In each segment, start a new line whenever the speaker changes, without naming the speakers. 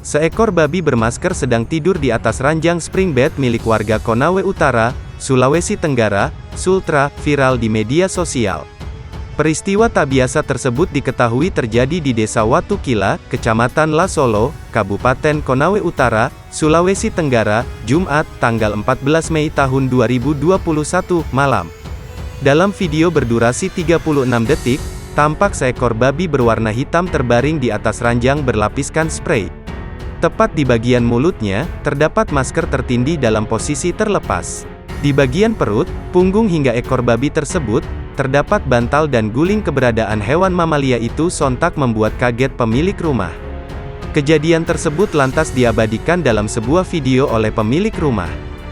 Seekor babi bermasker sedang tidur di atas ranjang spring bed milik warga Konawe Utara, Sulawesi Tenggara, Sultra, viral di media sosial. Peristiwa tak biasa tersebut diketahui terjadi di Desa Watu Kila, Kecamatan Lasolo, Kabupaten Konawe Utara, Sulawesi Tenggara, Jumat, tanggal 14 Mei tahun 2021, malam. Dalam video berdurasi 36 detik, tampak seekor babi berwarna hitam terbaring di atas ranjang berlapiskan sprei. Tepat di bagian mulutnya, terdapat masker tertindih dalam posisi terlepas. Di bagian perut, punggung hingga ekor babi tersebut, terdapat bantal dan guling. Keberadaan hewan mamalia itu sontak membuat kaget pemilik rumah. Kejadian tersebut lantas diabadikan dalam sebuah video oleh pemilik rumah.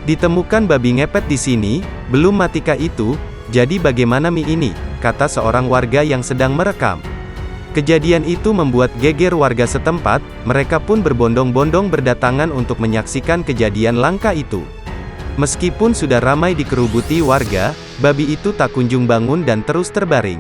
Ditemukan babi ngepet di sini, belum matikah itu, jadi bagaimana mie ini, kata seorang warga yang sedang merekam. Kejadian itu membuat geger warga setempat, mereka pun berbondong-bondong berdatangan untuk menyaksikan kejadian langka itu. Meskipun sudah ramai dikerubuti warga, babi itu tak kunjung bangun dan terus terbaring.